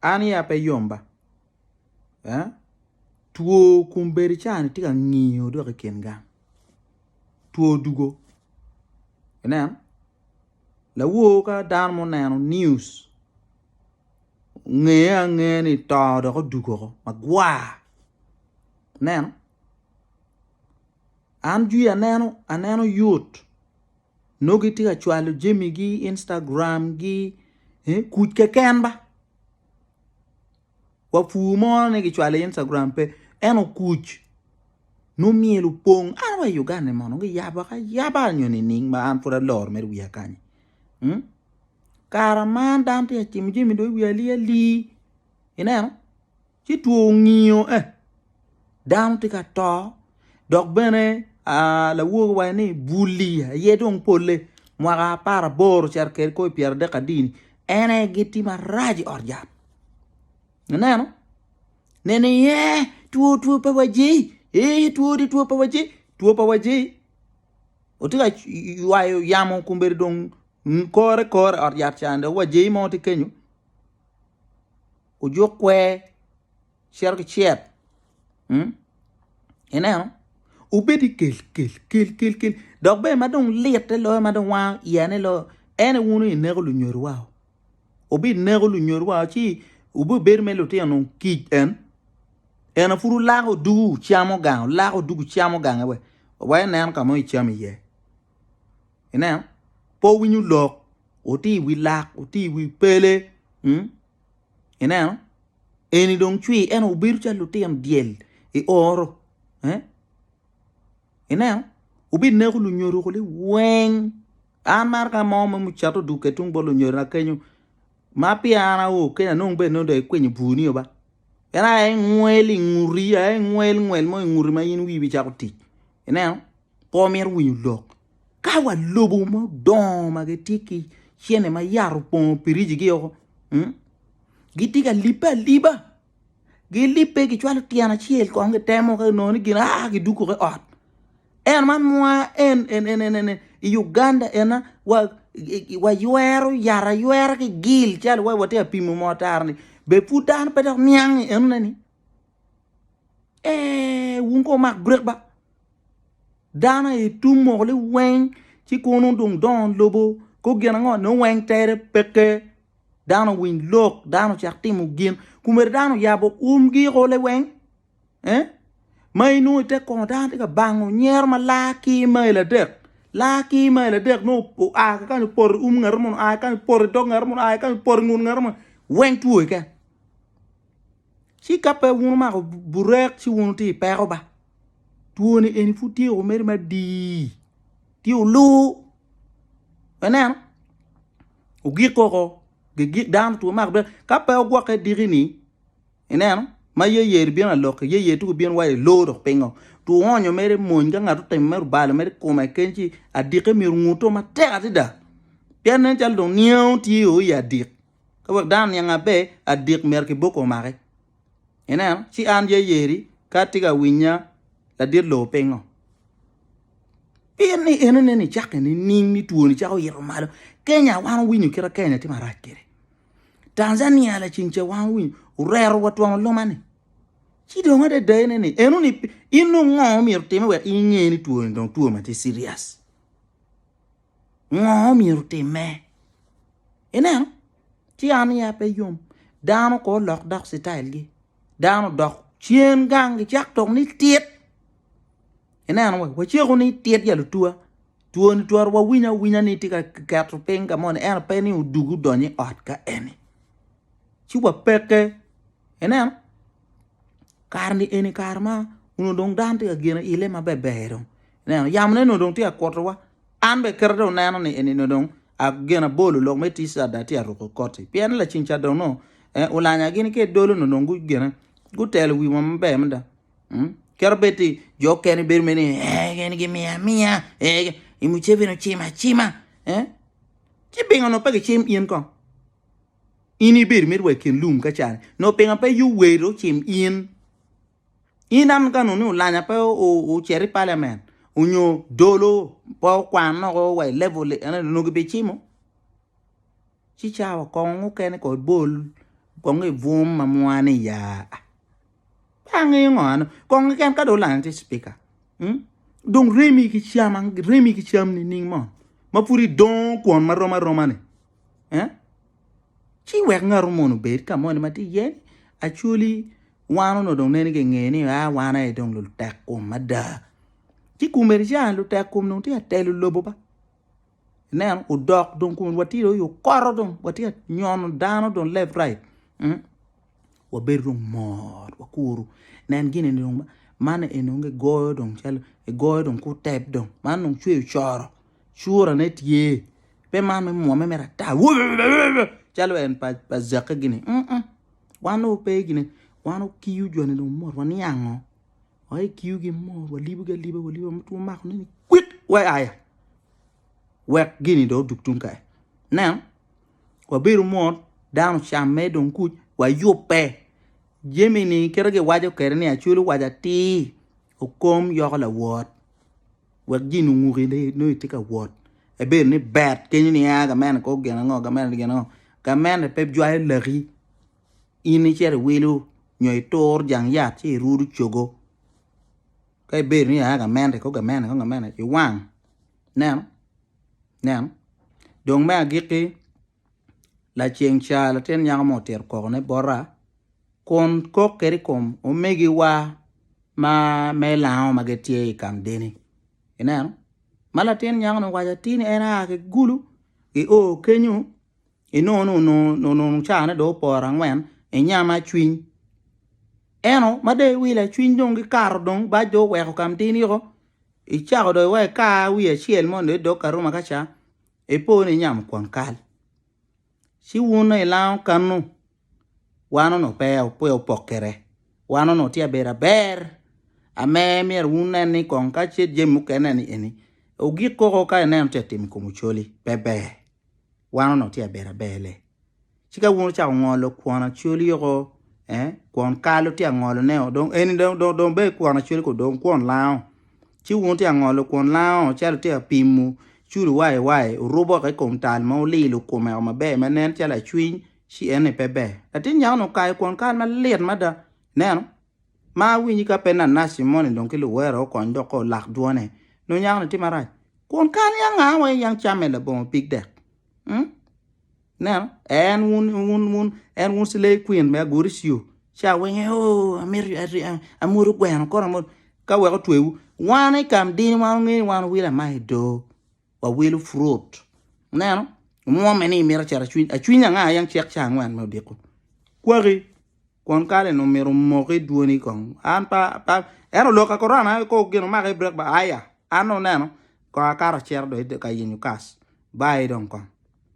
Ani ya pe yomba. Tuo kumberi chani tika ngiyo do kenga. Tuo dugo. Enen la wo ka dan mo nano news. Nge ni ta do dugo magwa. Nen anju ya aneno youth. Nogi tika chwalo Jimmy gi Instagram gi kuj ke kenba. Wafu mo ne gi chwalo Instagram pe eno kuj. No mielu pong anwa Uganda mono gi yaba nyoni ning ma an pura lor mer wiya kanye. Kara man dante ya Jimmy do wiya li. Ineno chi tuo ngiyo dam tika to dok bene la wo wa ni bully yedong pole mwaga para bor charker ko pier de kadini ene giti maraji orjap. Neno nene ye tuo pa waji tuo pa waji otiga wayo yamo kumberi dong kore orjap chande waji mo ti kenyu ojo kwe sherk chiep eneno ubedi kel dok be madong liete lo madong wa yane lo ene wunu inego lu nyoru wa obi nego lu nyoru wa chi ubu ber melo te non kij en furu lago dugu chiamo gang we wa nan ka mo chiamo ye enen po winyu lok oti wi lak oti wi pele enen eni dong chui en ubiru cha lu tem diel e oro enen ubi nego lu nyoru ko le wen an mar ka mo mu chato duke tung bolo nyoru na kenyu ma piana o kenya no be no de kwenye buni oba era ngweli nguri ngwel mo nguri ma yin wi bi chakuti enen po mer wi lok ka wa lobo mo don ma ge tiki chene ma yaru pon piriji gi yo gitika liba gi lipe gi chwalo tiana chiel ko nge temo ka no ni gina gi duko ke ot en man mwa en Uganda ena wa yuero ki gil chal wa wate pimo motar ni be putan pe dok miang en nani wunko mak brek ba dana e tumo le wen chi kono dong don lobo ko gena ngo no wen tere peke dana win lok dana chakti mu gin kumer dana yabo gi go le wen mai no te ko dana ka bango nyer ma laki mai la dek no a ka ni por ngar mon a ka ni por dog ngar mon a ka ni por ngun ngar mon wen tuo ka si kape wunu ma burek si wunu ti pero ba tuo ni eni futi o mer ma di ti o lu enen o gi ko gi dan tuo ma be kape o gwa ke dirini enen ma ye bien alok ye tu bien wa lo do pengo tu onyo mere monga ngatu tem mer bal mer ko ma kenchi adike mir nguto ma te atida pian chal do niu ti o ya dik ko dan yanga be adik mer ke boko mare enen si an yeri katiga winya la dir lo pengo pian ni chake ni tuo ni chao yero malo Kenya wan winyu kira Kenya ti marakire Tanzania la chinche wan winyu urero watu wa lo mane chi do ngade de ne enu ni inu ngo mi rute me we inye ni tuo ndong tuo ma ti serious ngo mi rute me enen ti an ya pe yum dano ko lok dak style gi dano dok chien gang gi chak tok ni tiet enen we chi ko ni tiet ya lu tuo ni tuar wa winya ni ti ka katro penga mon en pe ni udugu donyi ot ka eni chi wa peke enen karni eni karma uno dong dante ga gena ile ma bebero neno yamne no dong ti akotrwa anbe kerdo neno ni eni no dong a gena bolu lo meti sa dati a roko koti pian la chincha do no ulanya gini ke dolo no dong gu gena gu tel wi mo be mda kerbeti jo ken ber meni geni gi mia imu cheve no chima chi bingo no pege chim ien ko ini ber mer we ken lum ka chan no penga pe yu we ro chim ien inam kanu no lanya pe o cheri parliament unyo dolo po kwan no go we level ena no go be chimo chi chawa kong ken ko bol kong e vum mamwane ya pangi ngon kong ken ka do lan ti speaker donc remi ki cham ni ning mo ma puri don kon ma roma ne chi wek ngar mo no bet ka mo ma ti yen actually wano no dong ne ke ngeni wana e dong lu tak ko mada chi kumerja lu tak ko no ti atelu lobo ba nen u dok don kun wati yo koro don wati nyon dano don left right wa beru mor wa kuru nen gine don mana enonge goyo don chalo e goyo don ku tep don man non chwe choro chura net ye pe man me mo me mera ta chalo en pa zaka gine wano pe gine wano kiyu jone don mor wani yango ay kiyu gi mor wa libu mtu mak ni quit wa aya wek gini do duktun kai now wa biru mod down chamme don ku wa yope jemini kerege wajo kerni achulu waja ti okom yola wot wek ginu nguri no itika wot e be ni bad kenyi ni aga men ko gena ngo ga men pe jwa lari ini chere wilu nyoy tor jang ya ti ruru chogo kai be ni aga men ko ga men you wang now donc ma giki la chiengcha la ten yang moter ko ne bora kon ko keri kom o megi wa ma me la ma getie kam deni ina mala ten yang no waja tin era ke gulu e o kenyu e no cha na do porang wen e nyama twin eno ma de wi la twin dong ki kar dong ba do we ko kam deni ro e cha do we ka wi e chiel mon do karuma ka cha e po ni nyam kon kal si wona ila kanu wano no pe o po pokere wano no tia bera ber ame mer wona ni kon ka che jemu kenani eni o gi ko ka ne te tim ko mucholi bebe wano no tia bera bele chika wona cha ngolo kwana choli yo kon kalo tia ngolo ne don eni don be kwana choli ko don kon lao chi wona tia ngolo kon lao cha tia pimu churu wai robo ka kom tal ma li lu ko ma be ma nen chala chwin si ene pebe atin yang no kai kon kan ma let ma da nen ma wi ni ka pena na simon don ki lu wero kon do ko lak duone no yang no ti mara kon kan yang nga we yang chamele bon big de nen en un sile queen me gurisio cha we o amuru gwen ko mo ka we ko twewu wane kam din ma ngi wan wi la mai do wa will fruit nano mo meni mera chara chwin nga yang chek chang wan mo diko kwari kon kale no mero mo ke duoni kon an pa ero loka korana ko gino ma ke break ba aya ano nano ko akara cher do de ka yinu kas bai don kon